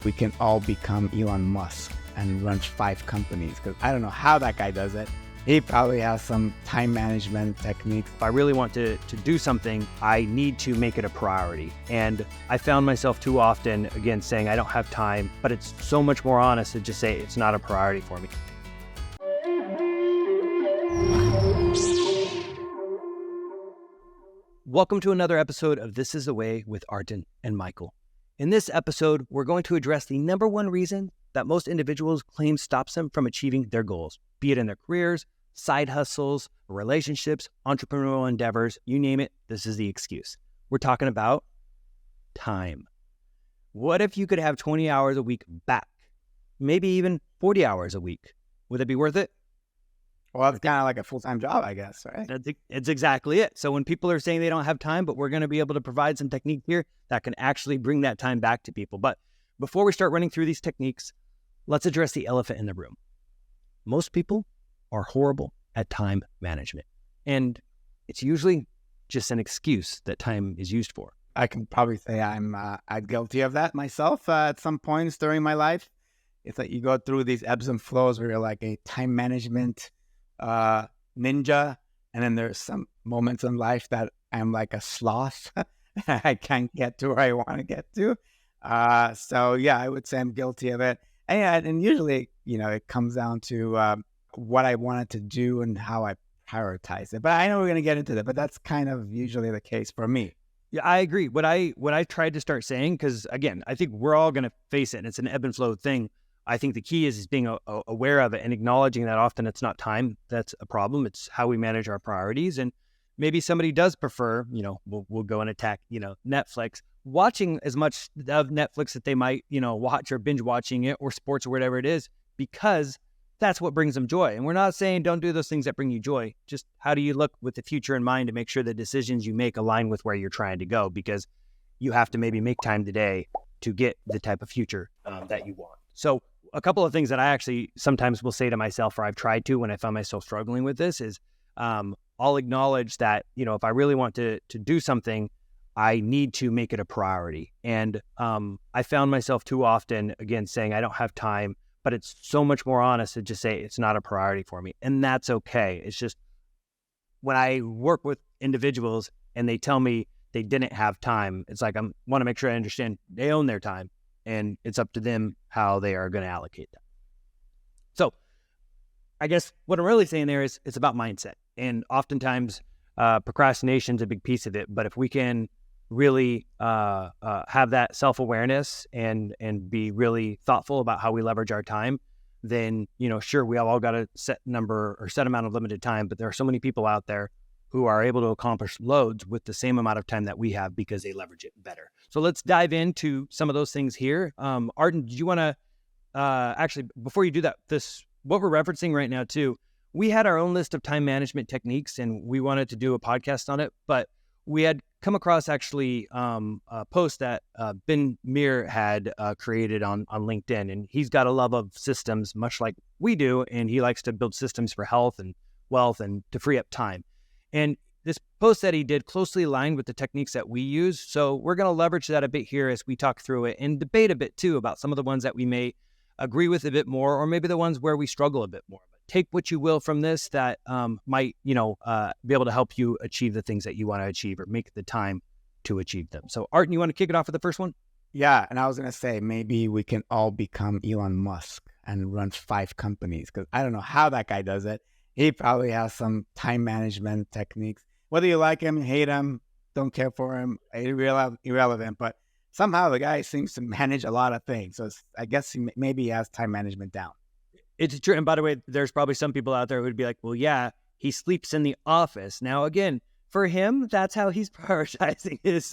we can all become Elon Musk and run 5 companies, because I don't know how that guy does it. He probably has some time management techniques. If I really want to do something, I need to make it a priority. And I found myself too often, again, saying I don't have time, but it's so much more honest to just say it's not a priority for me. Welcome to another episode of This is the Way with Artin and Michael. In this episode, we're going to address the number one reason that most individuals claim stops them from achieving their goals, be it in their careers, side hustles, relationships, entrepreneurial endeavors, you name it, this is the excuse. We're talking about time. What if you could have 20 hours a week back? Maybe even 40 hours a week. Would it be worth it? Well, it's kind of like a full-time job, I guess, right? It's exactly it. So when people are saying they don't have time, but we're going to be able to provide some technique here that can actually bring that time back to people. But before we start running through these techniques, let's address the elephant in the room. Most people are horrible at time management. And it's usually just an excuse that time is used for. I can probably say I'm guilty of that myself at some points during my life. It's like you go through these ebbs and flows where you're like a time management ninja, and then there's some moments in life that I'm like a sloth. I can't get to where I want to get to. So yeah, I would say I'm guilty of it. And usually, it comes down to what I wanted to do and how I prioritize it. But I know we're going to get into that, but that's kind of usually the case for me. Yeah, I agree. What I tried to start saying, because again, I think we're all going to face it, and it's an ebb and flow thing. I think the key is being aware of it and acknowledging that often it's not time that's a problem. It's how we manage our priorities. And maybe somebody does prefer, we'll go and attack, Netflix, watching as much of Netflix that they might, watch or binge watching it, or sports or whatever it is, because that's what brings them joy. And we're not saying don't do those things that bring you joy. Just how do you look with the future in mind to make sure the decisions you make align with where you're trying to go? Because you have to maybe make time today to get the type of future that you want. So a couple of things that I actually sometimes will say to myself, or I've tried to when I found myself struggling with this, is I'll acknowledge that, if I really want to do something, I need to make it a priority. And I found myself too often, again, saying I don't have time, but it's so much more honest to just say it's not a priority for me. And that's okay. It's just when I work with individuals and they tell me they didn't have time, it's like I want to make sure I understand they own their time. And it's up to them how they are going to allocate that. So I guess what I'm really saying there is it's about mindset. And oftentimes procrastination is a big piece of it. But if we can really have that self-awareness and be really thoughtful about how we leverage our time, then, sure, we all got a set number or set amount of limited time. But there are so many people out there who are able to accomplish loads with the same amount of time that we have because they leverage it better. So let's dive into some of those things here. Artin, did you want to, actually, before you do that, what we're referencing right now too, we had our own list of time management techniques and we wanted to do a podcast on it, but we had come across actually a post that Ben Mir had created on LinkedIn, and he's got a love of systems much like we do, and he likes to build systems for health and wealth and to free up time. And this post that he did closely aligned with the techniques that we use. So we're going to leverage that a bit here as we talk through it and debate a bit too about some of the ones that we may agree with a bit more, or maybe the ones where we struggle a bit more. But take what you will from this that might, be able to help you achieve the things that you want to achieve or make the time to achieve them. So Artin, you want to kick it off with the first one? Yeah. And I was going to say, maybe we can all become Elon Musk and run 5 companies, because I don't know how that guy does it. He probably has some time management techniques. Whether you like him, hate him, don't care for him, irrelevant. But somehow the guy seems to manage a lot of things. So I guess maybe he has time management down. It's true. And by the way, there's probably some people out there who'd be like, well, yeah, he sleeps in the office. Now, again, for him, that's how he's prioritizing his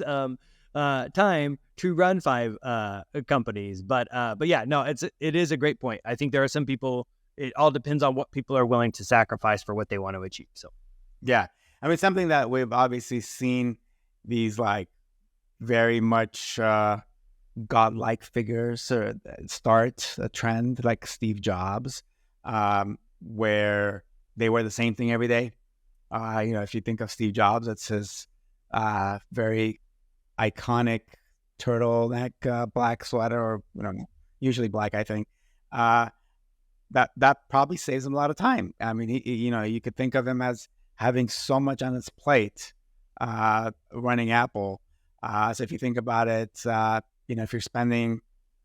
time to run 5 companies. But yeah, no, it is a great point. I think there are some people. It all depends on what people are willing to sacrifice for what they want to achieve. So, yeah. I mean, something that we've obviously seen these like very much godlike figures start a trend like Steve Jobs, where they wear the same thing every day. If you think of Steve Jobs, it's his very iconic turtleneck black sweater, or usually black, I think. That probably saves him a lot of time. I mean, you could think of him as having so much on his plate, running Apple. So if you think about it, if you're spending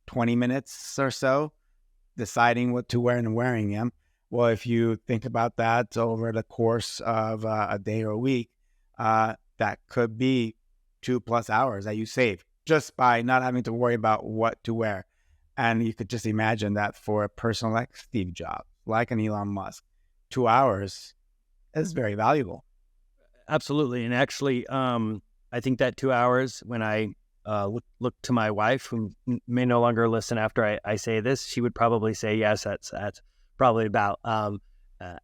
20 minutes or so deciding what to wear and wearing them, well, if you think about that over the course of a day or a week, that could be 2+ hours that you save just by not having to worry about what to wear. And you could just imagine that for a person like Steve Jobs, like an Elon Musk, 2 hours is very valuable. Absolutely. And actually, I think that 2 hours, when I look to my wife, who may no longer listen after I say this, she would probably say, yes, that's probably about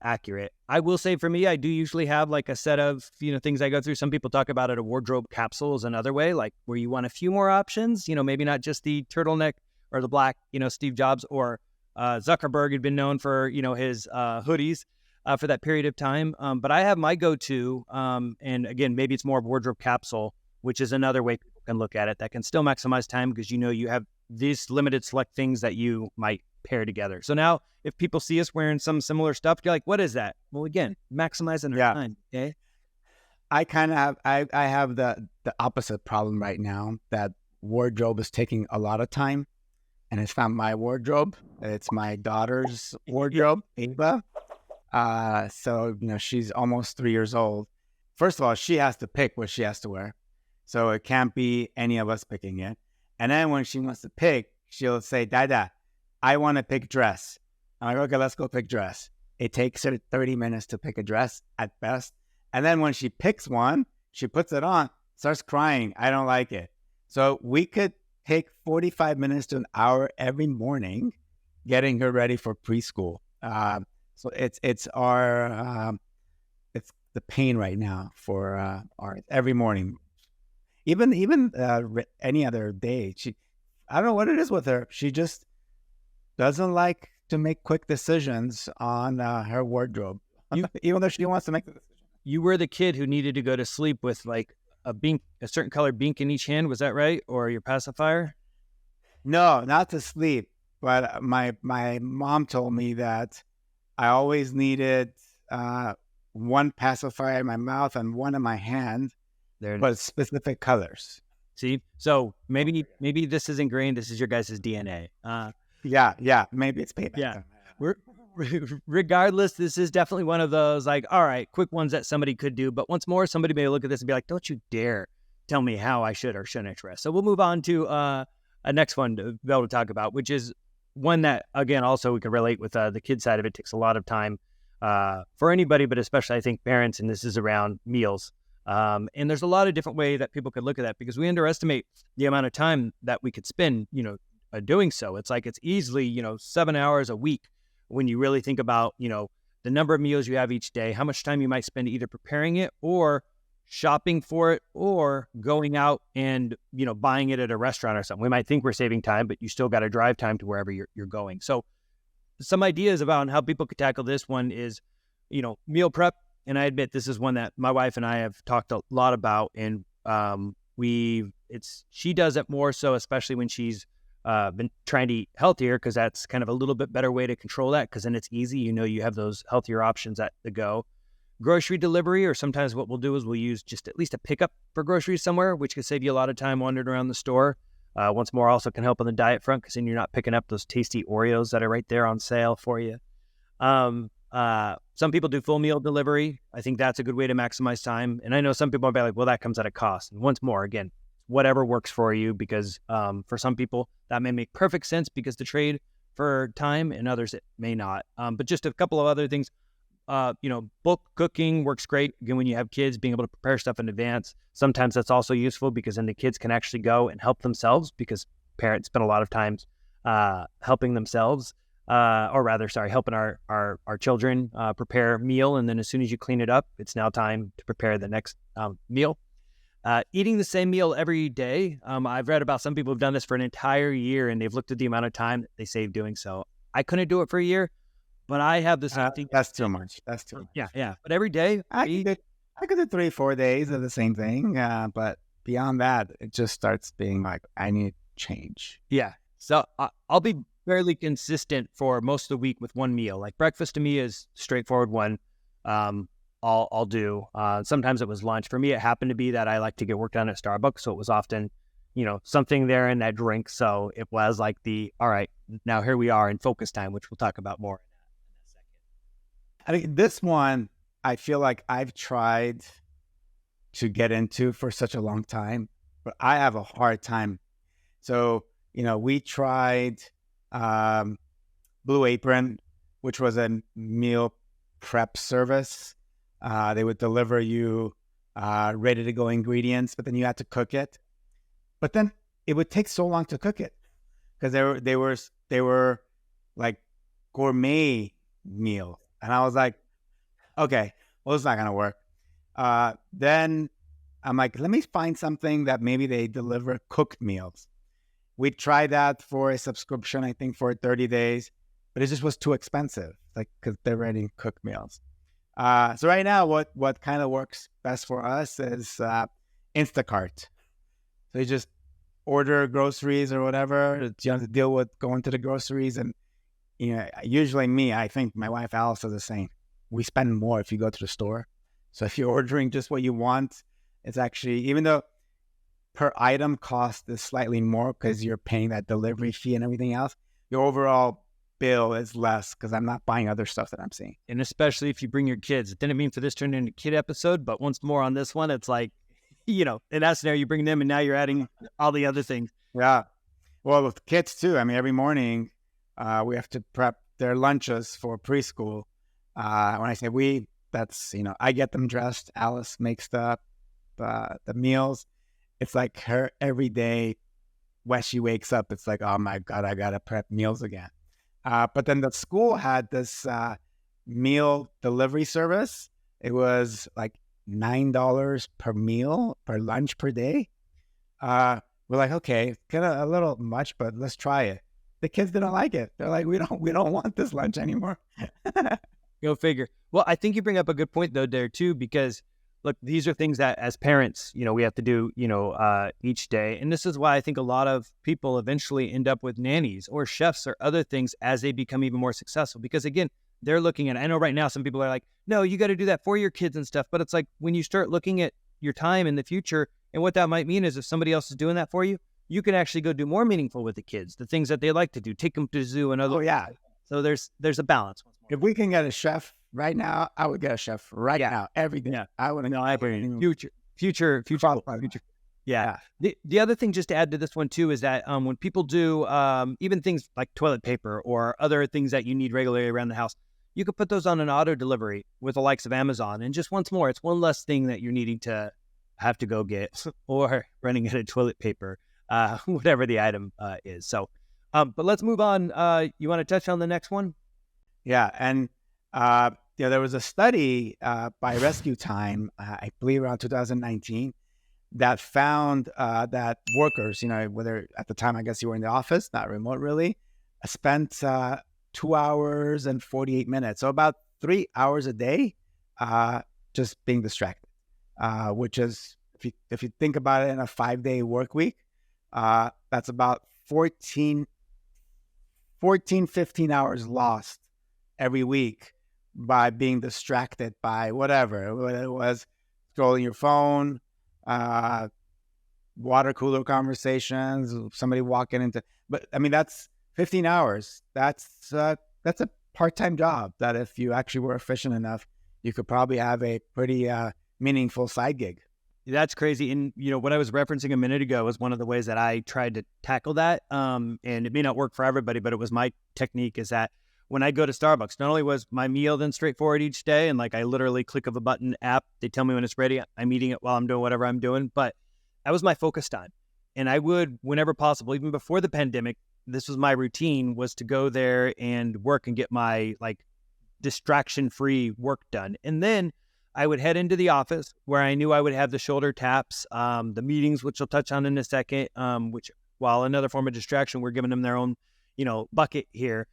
accurate. I will say for me, I do usually have like a set of, things I go through. Some people talk about it, a wardrobe capsule is another way, like where you want a few more options, maybe not just the turtleneck or the black, Steve Jobs or Zuckerberg had been known for, his hoodies for that period of time. But I have my go-to, and again, maybe it's more of a wardrobe capsule, which is another way people can look at it that can still maximize time because, you have these limited select things that you might pair together. So now if people see us wearing some similar stuff, you're like, what is that? Well, again, maximizing our time. Okay. I kind of have, I have the opposite problem right now, that wardrobe is taking a lot of time, and it's not my wardrobe. It's my daughter's wardrobe, Ava. So, she's almost 3 years old. First of all, she has to pick what she has to wear. So it can't be any of us picking it. And then when she wants to pick, she'll say, Dada, I want to pick dress. I'm like, okay, let's go pick dress. It takes her 30 minutes to pick a dress at best. And then when she picks one, she puts it on, starts crying. I don't like it. So we could take 45 minutes to an hour every morning getting her ready for preschool. So it's the pain right now for our every morning. Even any other day, I don't know what it is with her. She just doesn't like to make quick decisions on her wardrobe, even though she wants to make the decision. You were the kid who needed to go to sleep with like a certain color bink in each hand. Was that right? Or your pacifier? No, not to sleep. But my mom told me that I always needed one pacifier in my mouth and one in my hand, but specific colors. See? So maybe this is ingrained. This is your guys' DNA. Yeah. Maybe it's payback. Yeah. Regardless, this is definitely one of those like, all right, quick ones that somebody could do. But once more, somebody may look at this and be like, don't you dare tell me how I should or shouldn't dress. So we'll move on to a next one to be able to talk about, which is one that, again, also we can relate with the kid side of it. Takes a lot of time for anybody, but especially I think parents, and this is around meals. And there's a lot of different ways that people could look at that because we underestimate the amount of time that we could spend, doing so. It's like it's easily, 7 hours a week when you really think about, the number of meals you have each day, how much time you might spend either preparing it or shopping for it or going out and, buying it at a restaurant or something. We might think we're saving time, but you still got to drive time to wherever you're going. So some ideas about how people could tackle this one is, meal prep. And I admit this is one that my wife and I have talked a lot about. And she does it more so, especially when she's been trying to eat healthier, because that's kind of a little bit better way to control that, because then it's easy. You have those healthier options at the go. Grocery delivery, or sometimes what we'll do is we'll use just at least a pickup for groceries somewhere, which can save you a lot of time wandering around the store. Once more, also can help on the diet front, because then you're not picking up those tasty Oreos that are right there on sale for you. Some people do full meal delivery. I think that's a good way to maximize time. And I know some people will be like, well, that comes at a cost. And once more, again, whatever works for you, because for some people that may make perfect sense because the trade for time, and others it may not. But just a couple of other things. Bulk cooking works great. Again, when you have kids, being able to prepare stuff in advance, sometimes that's also useful because then the kids can actually go and help themselves, because parents spend a lot of times helping themselves, helping our children prepare a meal. And then as soon as you clean it up, it's now time to prepare the next meal. Eating the same meal every day. I've read about some people who've done this for an entire year, and they've looked at the amount of time that they save doing so. I couldn't do it for a year, but I have this. That's too much. Yeah. But every day, I could do 3-4 days of the same thing. But beyond that, it just starts being like, I need change. Yeah. So I'll be fairly consistent for most of the week with one meal. Like breakfast to me is straightforward one. I'll do. Sometimes it was lunch. For me, it happened to be that I like to get work done at Starbucks, so it was often, something there in that drink. So it was like all right, now here we are in focus time, which we'll talk about more in a second. I think this one, I feel like I've tried to get into for such a long time, but I have a hard time. So, we tried Blue Apron, which was a meal prep service. They would deliver you ready to go ingredients, but then you had to cook it. But then it would take so long to cook it because they were like gourmet meal, and I was like, okay, well, it's not gonna work. Then I'm like, let me find something that maybe they deliver cooked meals. We tried that for a subscription, I think for 30 days, but it just was too expensive, like because they're ready cooked meals. So right now, what kind of works best for us is Instacart. So you just order groceries or whatever. You have to deal with going to the groceries, and usually I think my wife Alice does the same. We spend more if you go to the store. So if you're ordering just what you want, it's actually, even though per item cost is slightly more because you're paying that delivery fee and everything else, your overall bill is less because I'm not buying other stuff that I'm seeing. And especially if you bring your kids. It didn't mean for this to turn into a kid episode, but once more on this one, it's like, in that scenario, you bring them and now you're adding all the other things. Yeah. Well, with kids too. I mean, every morning we have to prep their lunches for preschool. When I say we, that's, I get them dressed. Alice makes the meals. It's like her every day when she wakes up, it's like, oh my God, I got to prep meals again. But then the school had this meal delivery service. It was like $9 per meal, per lunch per day. We're like, okay, kind of a little much, but let's try it. The kids didn't like it. They're like, we don't want this lunch anymore. Go figure. Well, I think you bring up a good point though there too, because look, these are things that as parents, we have to do, each day. And this is why I think a lot of people eventually end up with nannies or chefs or other things as they become even more successful. Because again, they're looking at, I know right now some people are like, no, you got to do that for your kids and stuff. But it's like when you start looking at your time in the future and what that might mean is if somebody else is doing that for you, you can actually go do more meaningful with the kids, the things that they like to do, take them to the zoo and other. Oh, yeah. So there's a balance. If we can get a chef right now, I would get a chef right now, every day. Yeah. I wouldn't know. Future. Yeah. The other thing, just to add to this one too, is that when people do even things like toilet paper or other things that you need regularly around the house, you could put those on an auto delivery with the likes of Amazon. And just once more, it's one less thing that you're needing to have to go get or running out of toilet paper, whatever the item is. So, but let's move on. You want to touch on the next one? Yeah. And there was a study by Rescue Time, I believe around 2019, that found that workers, whether at the time, I guess you were in the office, not remote really, spent 2 hours and 48 minutes. So about 3 hours a day just being distracted, which is, if you think about it in a 5-day work week, that's about 15 hours lost every week by being distracted by whatever, whether it was scrolling your phone, water cooler conversations, somebody walking into, but I mean, that's 15 hours. That's a part-time job that if you actually were efficient enough, you could probably have a pretty meaningful side gig. That's crazy. And, what I was referencing a minute ago was one of the ways that I tried to tackle that. And it may not work for everybody, but it was my technique is that when I go to Starbucks, not only was my meal then straightforward each day, and like I literally click of a button app, they tell me when it's ready, I'm eating it while I'm doing whatever I'm doing, but that was my focus time. And I would, whenever possible, even before the pandemic, this was my routine, was to go there and work and get my like distraction-free work done. And then I would head into the office where I knew I would have the shoulder taps, the meetings, which I'll touch on in a second, which while another form of distraction, we're giving them their own, bucket here.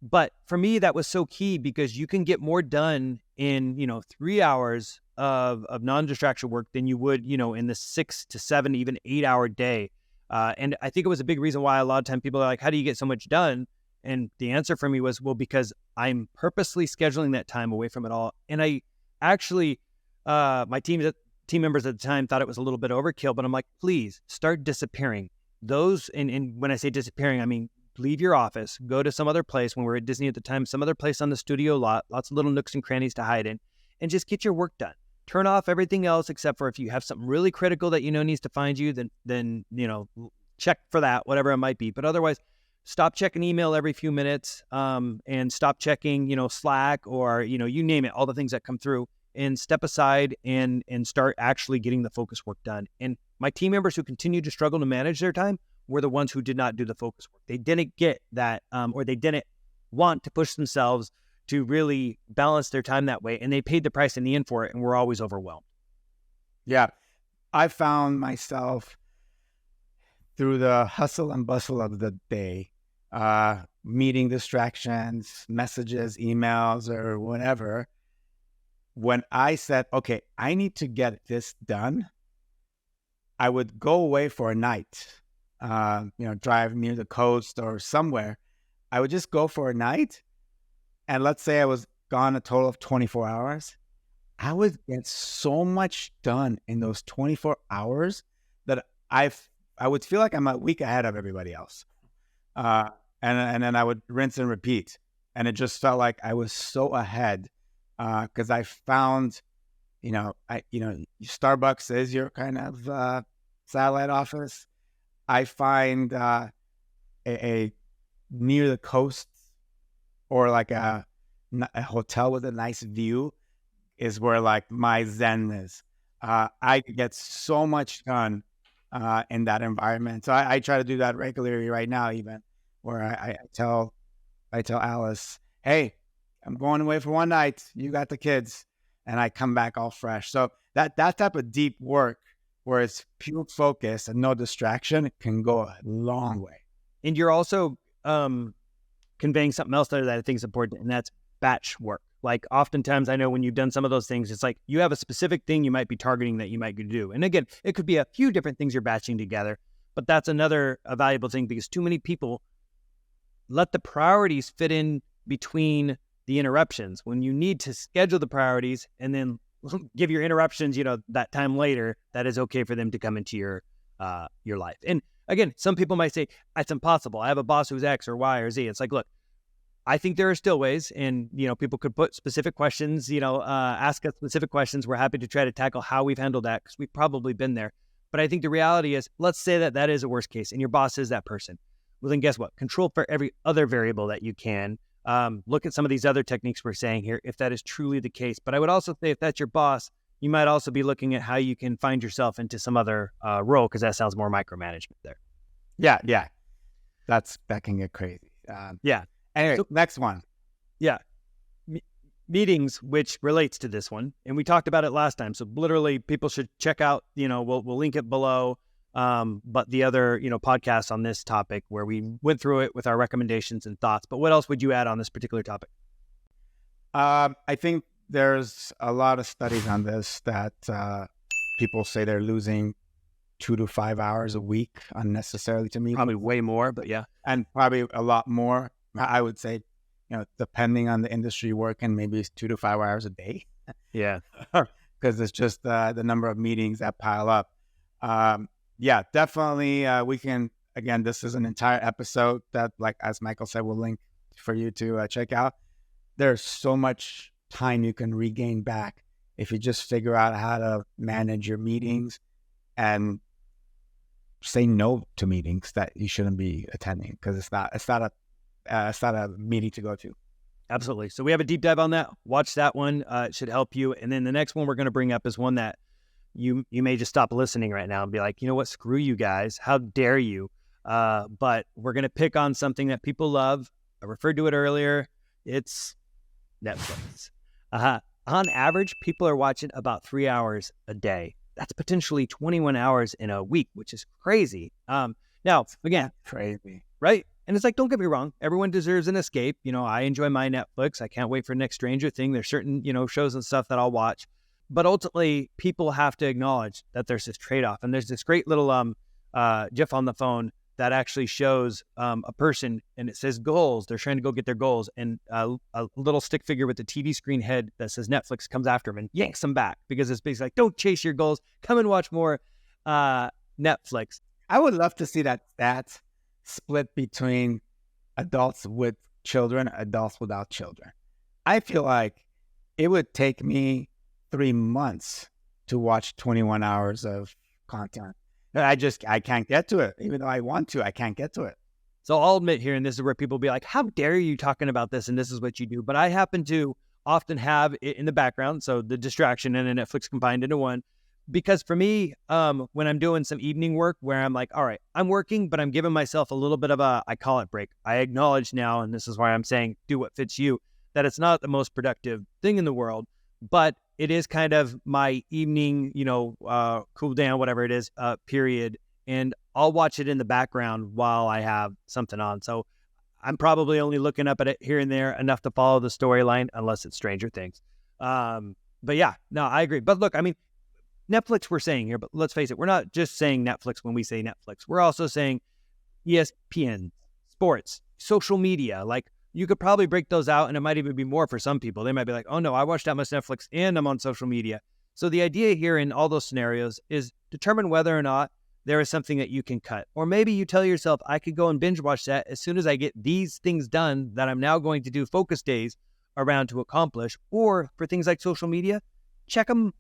But for me, that was so key because you can get more done in, 3 hours of non-distraction work than you would, in the 6 to 7, even 8 hour day. And I think it was a big reason why a lot of time people are like, how do you get so much done? And the answer for me was, well, because I'm purposely scheduling that time away from it all. And I actually, my team members at the time thought it was a little bit overkill, but I'm like, please start disappearing. Those, and when I say disappearing, I mean, leave your office, go to some other place. When we were at Disney at the time, some other place on the studio lot, lots of little nooks and crannies to hide in, and just get your work done. Turn off everything else, except for if you have something really critical that needs to find you, then check for that, whatever it might be. But otherwise, stop checking email every few minutes, and stop checking, Slack or, you name it, all the things that come through, and step aside and start actually getting the focus work done. And my team members who continue to struggle to manage their time were the ones who did not do the focus work. They didn't get that, or they didn't want to push themselves to really balance their time that way. And they paid the price in the end for it, and were always overwhelmed. Yeah. I found myself through the hustle and bustle of the day, meeting distractions, messages, emails, or whatever. When I said, okay, I need to get this done, I would go away for a night, drive near the coast or somewhere. I would just go for a night. And let's say I was gone a total of 24 hours. I would get so much done in those 24 hours that I would feel like I'm a week ahead of everybody else. And then I would rinse and repeat. And it just felt like I was so ahead because I found, Starbucks is your kind of satellite office. I find a near the coast or like a hotel with a nice view is where like my zen is. I get so much done in that environment. So I try to do that regularly right now, even where I tell Alice, hey, I'm going away for one night. You got the kids. And I come back all fresh. So that type of deep work where it's pure focus and no distraction can go a long way. And you're also conveying something else there that I think is important, and that's batch work. Like oftentimes I know when you've done some of those things, it's like you have a specific thing you might be targeting that you might do. And again, it could be a few different things you're batching together, but that's another valuable thing because too many people let the priorities fit in between the interruptions when you need to schedule the priorities and then give your interruptions, that time later, that is okay for them to come into your life. And again, some people might say, it's impossible. I have a boss who's X or Y or Z. It's like, look, I think there are still ways, and, people could put specific questions, ask us specific questions. We're happy to try to tackle how we've handled that because we've probably been there. But I think the reality is, let's say that is a worst case and your boss is that person. Well, then guess what? Control for every other variable that you can. Look at some of these other techniques we're saying here, if that is truly the case. But I would also say if that's your boss, you might also be looking at how you can find yourself into some other role, because that sounds more micromanagement there. Yeah. That can get crazy. Yeah. Anyway, so, next one. Yeah. Meetings, which relates to this one. And we talked about it last time. So literally people should check out, we'll link it below. But the other, podcasts on this topic where we went through it with our recommendations and thoughts. But what else would you add on this particular topic? I think there's a lot of studies on this that people say they're losing 2 to 5 hours a week unnecessarily to meetings. Probably way more, but yeah. And probably a lot more. I would say, depending on the industry you're working, maybe it's 2 to 5 hours a day. Yeah. Because it's just the number of meetings that pile up. Yeah, definitely. We can, again, this is an entire episode that, like, as Michael said, we'll link for you to check out. There's so much time you can regain back if you just figure out how to manage your meetings and say no to meetings that you shouldn't be attending because it's not a meeting to go to. Absolutely. So we have a deep dive on that. Watch that one. It should help you. And then the next one we're going to bring up is one that you may just stop listening right now and be like, you know what, screw you guys. How dare you? But we're going to pick on something that people love. I referred to it earlier. It's Netflix. On average, people are watching about 3 hours a day. That's potentially 21 hours in a week, which is crazy. Now, again, crazy, right? And it's like, don't get me wrong. Everyone deserves an escape. I enjoy my Netflix. I can't wait for next Stranger Thing. There's certain, shows and stuff that I'll watch. But ultimately, people have to acknowledge that there's this trade-off. And there's this great little GIF on the phone that actually shows a person, and it says goals. They're trying to go get their goals, and a little stick figure with the TV screen head that says Netflix comes after them and yanks them back, because it's basically like, don't chase your goals, come and watch more Netflix. I would love to see that stats split between adults with children, adults without children. I feel like it would take me 3 months to watch 21 hours of content. I can't get to it. Even though I want to, I can't get to it. So I'll admit here, and this is where people be like, how dare you talking about this, and this is what you do. But I happen to often have it in the background, so the distraction and the Netflix combined into one. Because for me, when I'm doing some evening work where I'm like, all right, I'm working, but I'm giving myself a little bit of I call it break. I acknowledge now, and this is why I'm saying do what fits you, that it's not the most productive thing in the world, but it is kind of my evening, cool down, whatever it is, period. And I'll watch it in the background while I have something on. So I'm probably only looking up at it here and there enough to follow the storyline, unless it's Stranger Things. But yeah, no, I agree. But look, I mean, Netflix we're saying here, but let's face it, we're not just saying Netflix when we say Netflix. We're also saying ESPN, sports, social media. Like, you could probably break those out, and it might even be more for some people. They might be like, oh no, I watched that much Netflix and I'm on social media. So the idea here in all those scenarios is determine whether or not there is something that you can cut. Or maybe you tell yourself, I could go and binge watch that as soon as I get these things done that I'm now going to do focus days around to accomplish. Or for things like social media, check them,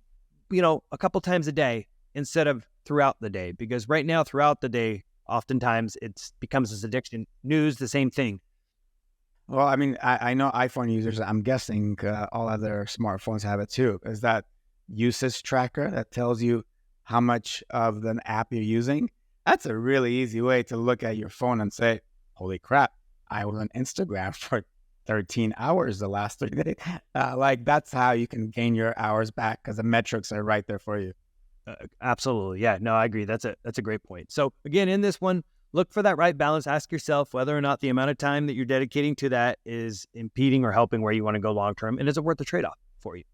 a couple times a day instead of throughout the day. Because right now, throughout the day, oftentimes it becomes this addiction. News, the same thing. Well, I mean, I know iPhone users, I'm guessing all other smartphones have it too. Is that usage tracker that tells you how much of the app you're using? That's a really easy way to look at your phone and say, holy crap, I was on Instagram for 13 hours the last 3 days. That's how you can gain your hours back, because the metrics are right there for you. Absolutely. Yeah, no, I agree. That's a great point. So again, in this one, look for that right balance. Ask yourself whether or not the amount of time that you're dedicating to that is impeding or helping where you want to go long term, and is it worth the trade-off for you?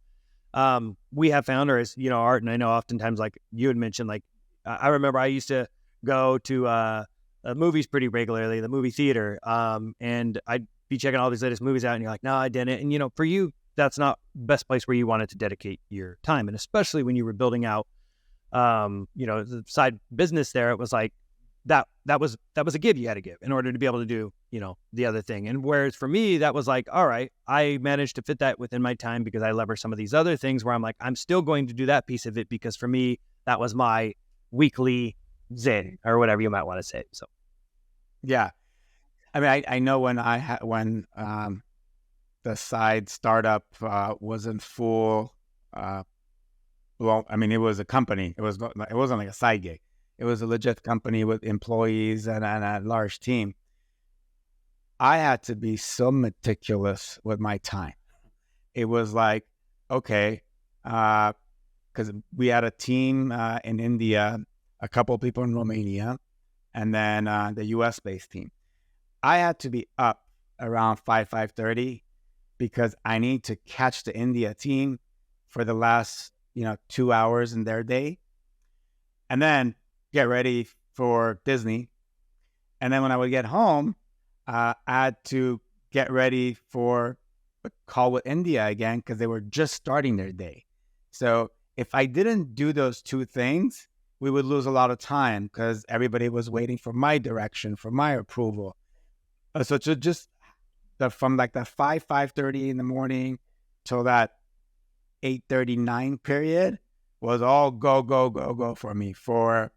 We have found, or as Art, and I know oftentimes, like you had mentioned, like I remember I used to go to movies pretty regularly, the movie theater, and I'd be checking all these latest movies out, and you're like, no, I didn't. And for you, that's not the best place where you wanted to dedicate your time, and especially when you were building out, the side business there, it was like that was a give you had to give in order to be able to do, the other thing. And whereas for me, that was like, all right, I managed to fit that within my time because I leverage some of these other things where I'm like, I'm still going to do that piece of it because for me, that was my weekly zen, or whatever you might want to say. So, yeah. I mean, I know when the side startup was in full, it was a company. It wasn't like a side gig. It was a legit company with employees and a large team. I had to be so meticulous with my time. It was like, okay, because we had a team in India, a couple of people in Romania, and then the US-based team. I had to be up around 5:30 because I need to catch the India team for the last 2 hours in their day, and then get ready for Disney. And then when I would get home, I had to get ready for a call with India again because they were just starting their day. So if I didn't do those two things, we would lose a lot of time because everybody was waiting for my direction, for my approval. So to just from like that 5:30 in the morning till that 8:39 period was all go for me for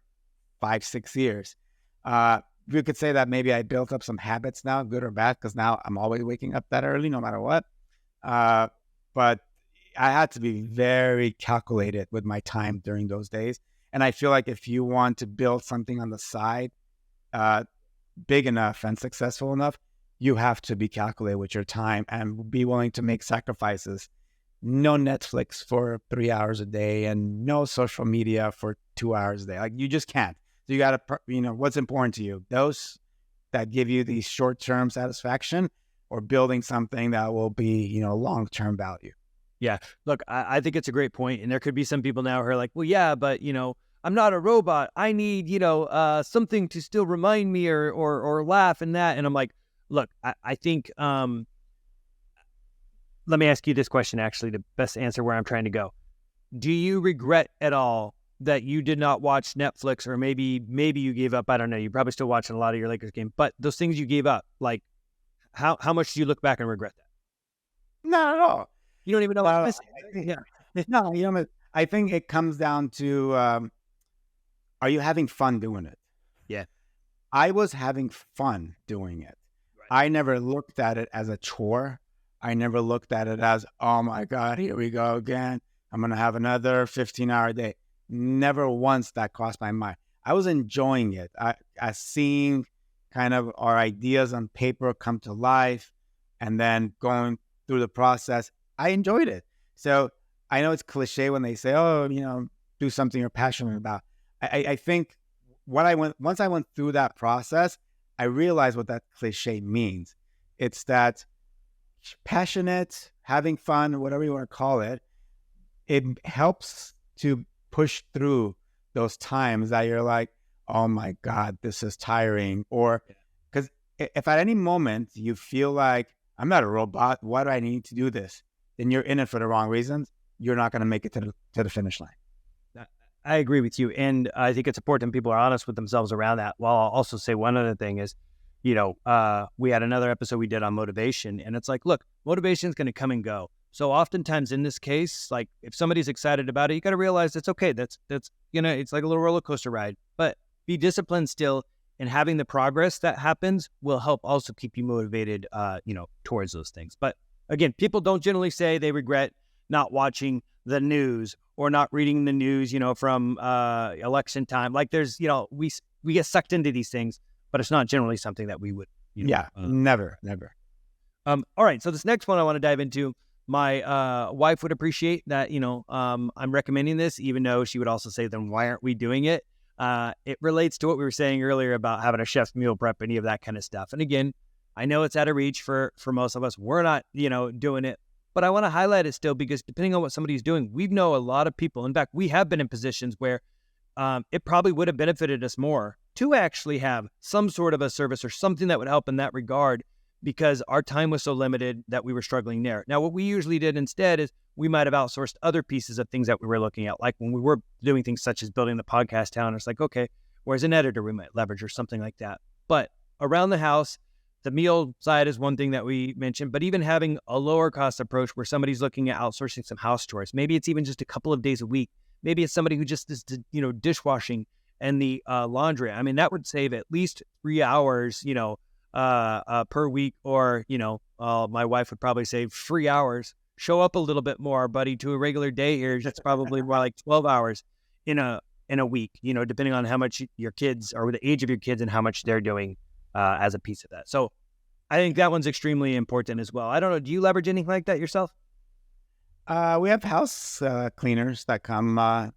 5-6 years. We could say that maybe I built up some habits now, good or bad, because now I'm always waking up that early, no matter what. But I had to be very calculated with my time during those days. And I feel like if you want to build something on the side, big enough and successful enough, you have to be calculated with your time and be willing to make sacrifices. No Netflix for 3 hours a day and no social media for 2 hours a day. Like, you just can't. So you got to, what's important to you? Those that give you the short-term satisfaction, or building something that will be, long-term value. Yeah. Look, I think it's a great point. And there could be some people now who are like, well, yeah, but, I'm not a robot. I need, something to still remind me or laugh and that. And I'm like, look, I think, let me ask you this question, actually, to best answer where I'm trying to go. Do you regret at all that you did not watch Netflix, or maybe you gave up? I don't know. You're probably still watching a lot of your Lakers game, but those things you gave up, like how much do you look back and regret that? Not at all. You don't even know Well, what's missing. No, I think it comes down to, are you having fun doing it? Yeah. I was having fun doing it. Right. I never looked at it as a chore. I never looked at it as, oh my God, here we go again. I'm going to have another 15-hour day. Never once that crossed my mind. I was enjoying it. I seeing kind of our ideas on paper come to life, and then going through the process. I enjoyed it. So I know it's cliche when they say, oh, do something you're passionate about. I think once I went through that process, I realized what that cliche means. It's that passionate, having fun, whatever you want to call it, it helps to push through those times that you're like, oh my God, this is tiring. Or because if at any moment you feel like, I'm not a robot, why do I need to do this? Then you're in it for the wrong reasons. You're not going to make it to the finish line. I agree with you. And I think it's important people are honest with themselves around that. While I'll also say one other thing is, we had another episode we did on motivation, and it's like, look, motivation is going to come and go. So oftentimes in this case, like if somebody's excited about it, you got to realize it's okay. That's, it's like a little roller coaster ride, but be disciplined still, and having the progress that happens will help also keep you motivated, towards those things. But again, people don't generally say they regret not watching the news or not reading the news, from election time. Like there's, we get sucked into these things, but it's not generally something that we would, never. All right. So this next one I want to dive into, my wife would appreciate that, I'm recommending this, even though she would also say, then why aren't we doing it? It relates to what we were saying earlier about having a chef's meal prep, any of that kind of stuff. And again, I know it's out of reach for most of us. We're not, doing it, but I want to highlight it still, because depending on what somebody's doing, we know a lot of people. In fact, we have been in positions where it probably would have benefited us more to actually have some sort of a service or something that would help in that regard, because our time was so limited that we were struggling there. Now, what we usually did instead is we might have outsourced other pieces of things that we were looking at. Like when we were doing things such as building the podcast town, it's like, okay, where's an editor we might leverage or something like that. But around the house, the meal side is one thing that we mentioned, but even having a lower cost approach where somebody's looking at outsourcing some house chores, per it's even just a couple of days a week. Maybe it's somebody who just is, dishwashing and the laundry. I mean, that would save at least 3 hours, per week, or, my wife would probably say 3 hours. Show up a little bit more, buddy, to a regular day here. It's probably more like 12 hours in a week, depending on how much your kids, or the age of your kids, and how much they're doing as a piece of that. So I think that one's extremely important as well. I don't know. Do you leverage anything like that yourself? We have house cleaners that come on,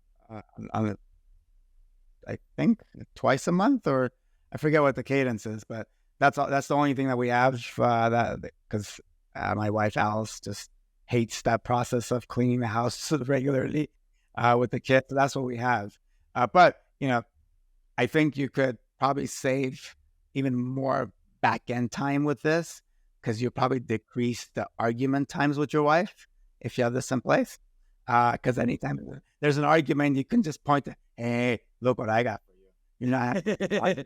I think, twice a month, or I forget what the cadence is, but that's the only thing that we have, because my wife Alice just hates that process of cleaning the house regularly with the kids. So that's what we have. But I think you could probably save even more back end time with this, because you'll probably decrease the argument times with your wife if you have this in place. Because anytime there's an argument, you can just point to, hey, look what I got for you.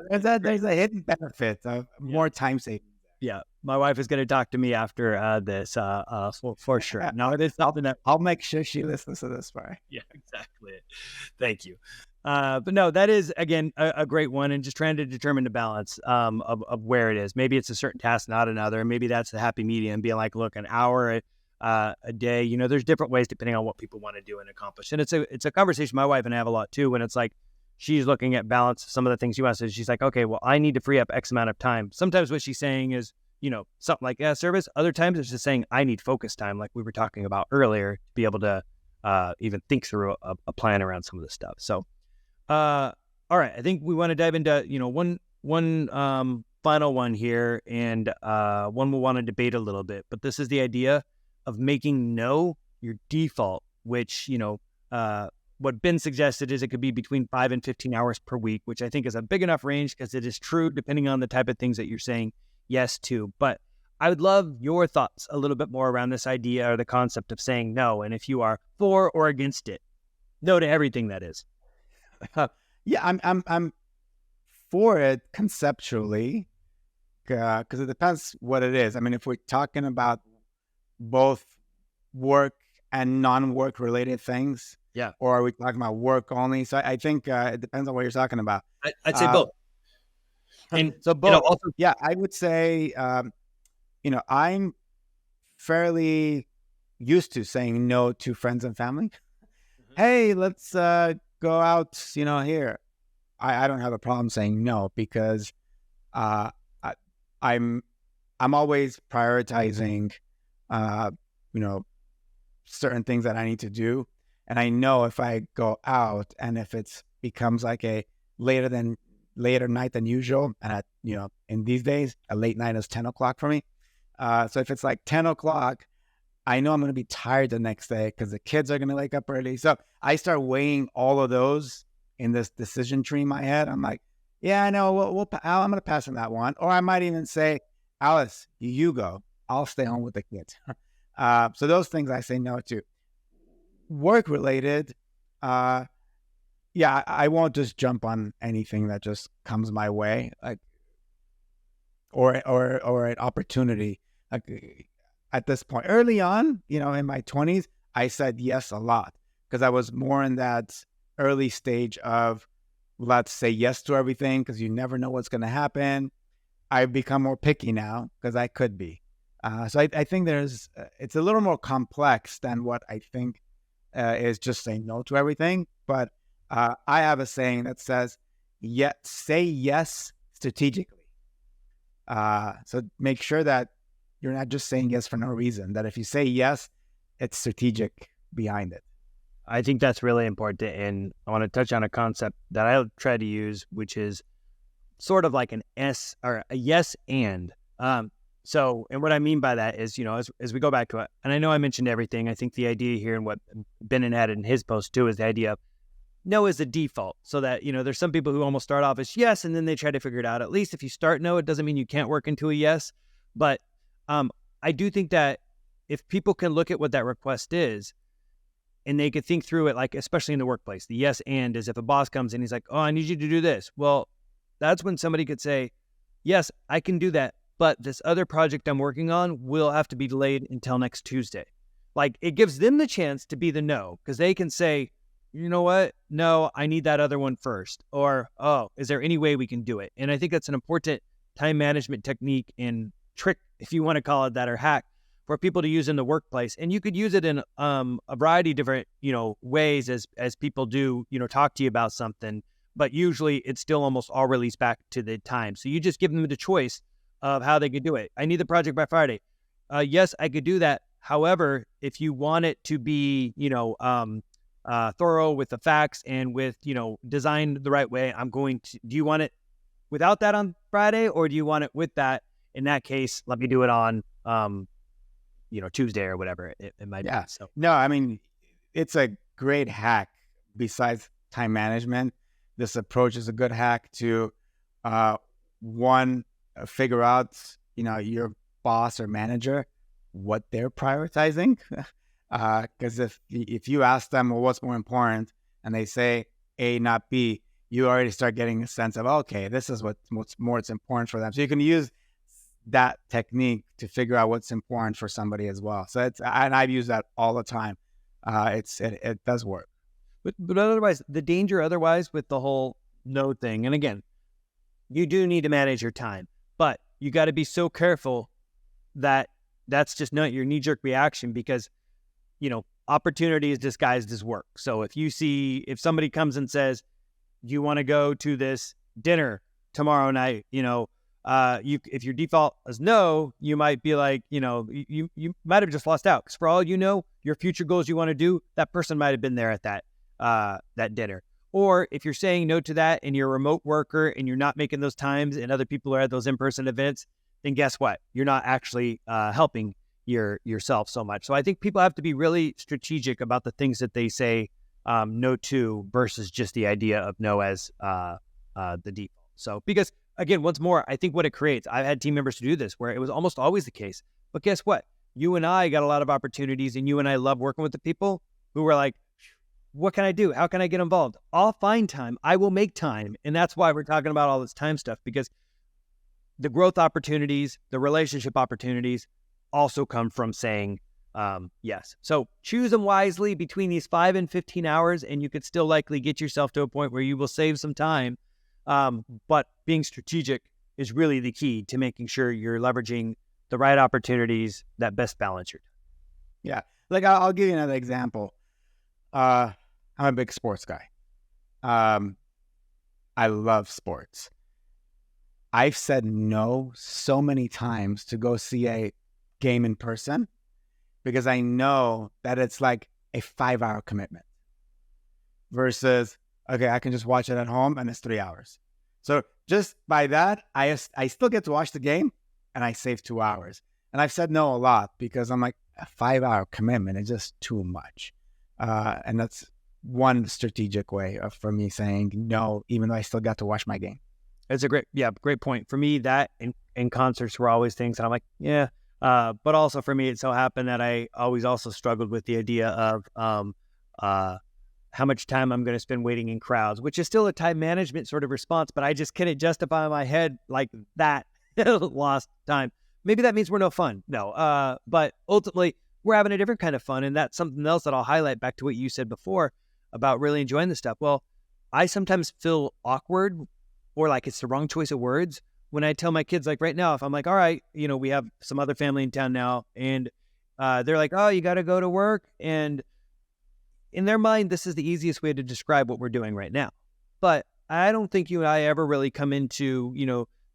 There's a hidden benefit of more time saving. Yeah, my wife is going to talk to me after this for sure. No, it is something that I'll make sure she listens to this part. Yeah, exactly. Thank you. But no, that is, again, a great one, and just trying to determine the balance of where it is. Maybe it's a certain task, not another. Maybe that's the happy medium, being like, look, an hour a day. There's different ways depending on what people want to do and accomplish. And it's a conversation my wife and I have a lot too, when it's like, she's looking at balance, some of the things she wants to. She's like, okay, well, I need to free up X amount of time. Sometimes what she's saying is, something like service. Other times it's just saying, I need focus time, like we were talking about earlier, to be able to even think through a plan around some of this stuff. So, all right, I think we want to dive into, one final one here, and one we'll want to debate a little bit. But this is the idea of making no your default, which, what Ben suggested is it could be between 5 and 15 hours per week, which I think is a big enough range because it is true depending on the type of things that you're saying yes to. But I would love your thoughts a little bit more around this idea or the concept of saying no, and if you are for or against it. No to everything, that is. Yeah, I'm for it conceptually, because it depends what it is. I mean, if we're talking about both work and non-work related things, Yeah. or are we talking about work only? So I think it depends on what you're talking about. I'd say both. And so both. Also, yeah, I would say, I'm fairly used to saying no to friends and family. Hey, let's go out, here. I don't have a problem saying no because I'm always prioritizing, certain things that I need to do. And I know if I go out and if it becomes like a later night than usual, and in these days, a late night is 10 o'clock for me. So if it's like 10 o'clock, I know I'm going to be tired the next day because the kids are going to wake up early. So I start weighing all of those in this decision tree in my head. I'm like, yeah, I know. I'm going to pass on that one. Or I might even say, Alice, you go. I'll stay home with the kids. So those things I say no to. Work related, I won't just jump on anything that just comes my way, like or an opportunity. Like at this point, early on, in my 20s, I said yes a lot because I was more in that early stage of let's say yes to everything because you never know what's going to happen. I've become more picky now because I could be. So I think it's a little more complex than what I think is just saying no to everything. But I have a saying that says, say yes strategically. So make sure that you're not just saying yes for no reason, that if you say yes, it's strategic behind it. I think that's really important. And I want to touch on a concept that I try to use, which is sort of like an S or a yes and. So, and what I mean by that is, as we go back to it, and I know I mentioned everything, I think the idea here and what Ben had in his post too is the idea of no is the default. So that, there's some people who almost start off as yes, and then they try to figure it out. At least if you start no, it doesn't mean you can't work into a yes. But I do think that if people can look at what that request is, and they could think through it, like, especially in the workplace, the yes and is if a boss comes in, he's like, oh, I need you to do this. Well, that's when somebody could say, yes, I can do that, but this other project I'm working on will have to be delayed until next Tuesday. Like, it gives them the chance to be the no, because they can say, you know what? No, I need that other one first. Or, oh, is there any way we can do it? And I think that's an important time management technique and trick, if you want to call it that, or hack for people to use in the workplace. And you could use it in a variety of different, ways as people do, talk to you about something, but usually it's still almost all released back to the time. So you just give them the choice of how they could do it. I need the project by Friday. Yes, I could do that. However, if you want it to be, thorough with the facts and with, designed the right way, do you want it without that on Friday, or do you want it with that? In that case, let me do it on, Tuesday or whatever it might be. So. No, I mean, it's a great hack besides time management. This approach is a good hack to, figure out, your boss or manager, what they're prioritizing. Because if you ask them, well, what's more important, and they say A, not B, you already start getting a sense of, okay, this is what's important for them. So you can use that technique to figure out what's important for somebody as well. So and I've used that all the time. It does work. But otherwise, the danger with the whole no thing, and again, you do need to manage your time, but you got to be so careful that that's just not your knee-jerk reaction, because, opportunity is disguised as work. So if somebody comes and says, you want to go to this dinner tomorrow night, if your default is no, you might be like, you might have just lost out, because for all you know, your future goals you want to do, that person might have been there at that dinner. Or if you're saying no to that and you're a remote worker and you're not making those times and other people are at those in-person events, then guess what? You're not actually helping yourself so much. So I think people have to be really strategic about the things that they say no to versus just the idea of no as the default. So because again, once more, I think what it creates, I've had team members to do this where it was almost always the case. But guess what? You and I got a lot of opportunities, and you and I love working with the people who were like, what can I do? How can I get involved? I'll find time. I will make time. And that's why we're talking about all this time stuff, because the growth opportunities, the relationship opportunities also come from saying yes. So choose them wisely between these 5 and 15 hours, and you could still likely get yourself to a point where you will save some time. But being strategic is really the key to making sure you're leveraging the right opportunities that best balance your time. Yeah. Like I'll give you another example. I'm a big sports guy. I love sports. I've said no so many times to go see a game in person because I know that it's like a 5-hour commitment versus, okay, I can just watch it at home and it's 3 hours. So just by that, I still get to watch the game and I save 2 hours. And I've said no a lot because I'm like, a 5-hour commitment is just too much. And that's one strategic way for me saying no, even though I still got to watch my game. It's a great point. For me, that and concerts were always things that I'm like, yeah. But also for me, it so happened that I always also struggled with the idea of how much time I'm going to spend waiting in crowds, which is still a time management sort of response, but I just couldn't justify in my head like that lost time. Maybe that means we're no fun. No. But ultimately, we're having a different kind of fun. And that's something else that I'll highlight back to what you said before about really enjoying this stuff. Well, I sometimes feel awkward or like it's the wrong choice of words when I tell my kids, like right now, if I'm like, all right, we have some other family in town now, and they're like, oh, you got to go to work. And in their mind, this is the easiest way to describe what we're doing right now. But I don't think you and I ever really come into,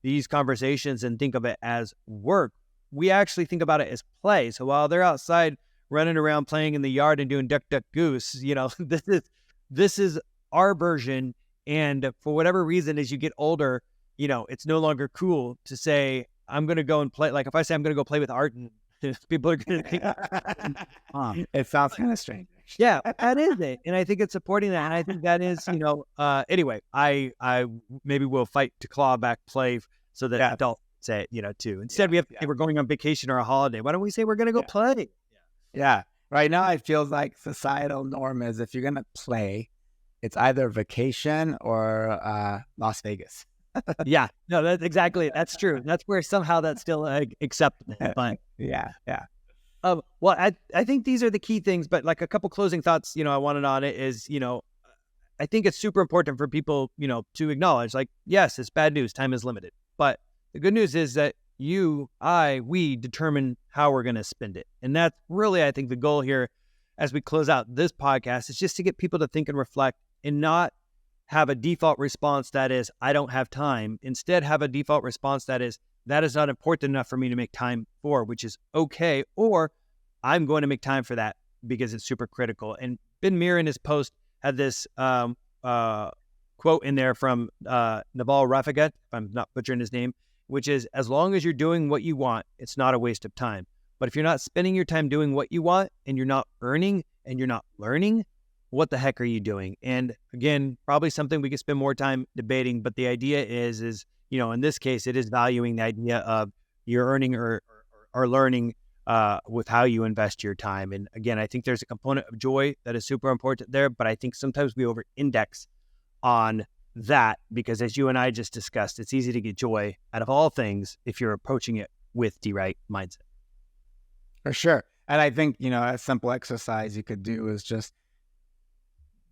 these conversations and think of it as work. We actually think about it as play. So while they're outside running around playing in the yard and doing duck, duck, goose, this is our version. And for whatever reason, as you get older, it's no longer cool to say, I'm going to go and play. Like if I say I'm going to go play with Artin, people are going to think, it sounds kind of strange. Yeah, that is it. And I think it's supporting that. And I think that is, anyway, I maybe will fight to claw back play so that adults say it, too. Instead, we have to say we're going on vacation or a holiday. Why don't we say we're going to go play? Yeah. Right now, it feels like societal norm is if you're going to play, it's either vacation or Las Vegas. Yeah, no, that's exactly it. That's true. That's where somehow that's still acceptable. But yeah. Well, I think these are the key things, but like a couple closing thoughts, I wanted on it is, I think it's super important for people, to acknowledge, like, yes, it's bad news. Time is limited. But the good news is that we determine how we're going to spend it. And that's really, I think, the goal here as we close out this podcast is just to get people to think and reflect and not have a default response that is, I don't have time. Instead, have a default response that is not important enough for me to make time for, which is okay. Or I'm going to make time for that because it's super critical. And Ben Mir in his post had this quote in there from Naval Rafigat, if I'm not butchering his name, which is, as long as you're doing what you want, it's not a waste of time. But if you're not spending your time doing what you want and you're not earning and you're not learning, what the heck are you doing? And again, probably something we could spend more time debating, but the idea is, in this case, it is valuing the idea of you're earning or learning with how you invest your time. And again, I think there's a component of joy that is super important there, but I think sometimes we over-index on that because, as you and I just discussed, it's easy to get joy out of all things if you're approaching it with the right mindset. For sure. And I think, a simple exercise you could do is just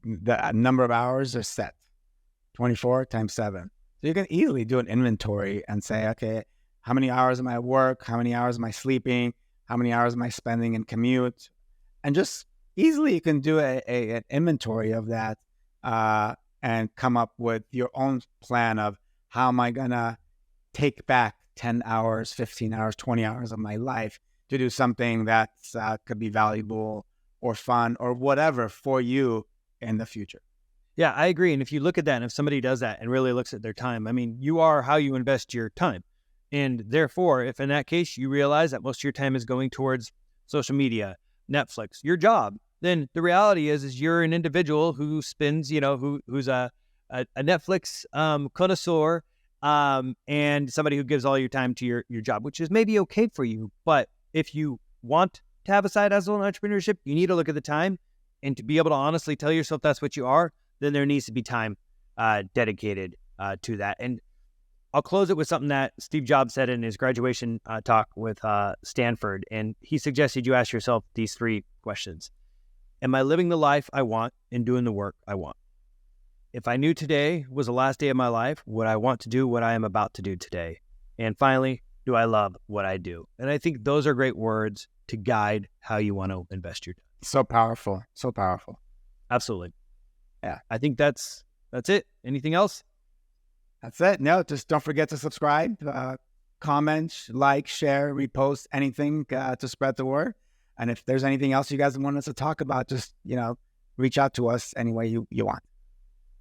the number of hours are set, 24 times 7. So you can easily do an inventory and say, okay, how many hours am I at work? How many hours am I sleeping? How many hours am I spending in commute? And just easily you can do an inventory of that and come up with your own plan of how am I going to take back 10 hours, 15 hours, 20 hours of my life to do something that could be valuable or fun or whatever for you in the future. Yeah, I agree. And if you look at that, and if somebody does that and really looks at their time, I mean, you are how you invest your time. And therefore, if in that case, you realize that most of your time is going towards social media, Netflix, your job, then the reality is you're an individual who spends, who's a Netflix connoisseur, and somebody who gives all your time to your job, which is maybe okay for you. But if you want to have a side hustle in entrepreneurship, you need to look at the time, and to be able to honestly tell yourself that's what you are, then there needs to be time dedicated to that. And I'll close it with something that Steve Jobs said in his graduation talk with Stanford. And he suggested you ask yourself these 3 questions. Am I living the life I want and doing the work I want? If I knew today was the last day of my life, would I want to do what I am about to do today? And finally, do I love what I do? And I think those are great words to guide how you want to invest your time. So powerful. So powerful. Absolutely. Yeah. I think that's it. Anything else? That's it. No, just don't forget to subscribe, comment, like, share, repost, anything to spread the word. And if there's anything else you guys want us to talk about, just, reach out to us any way you want.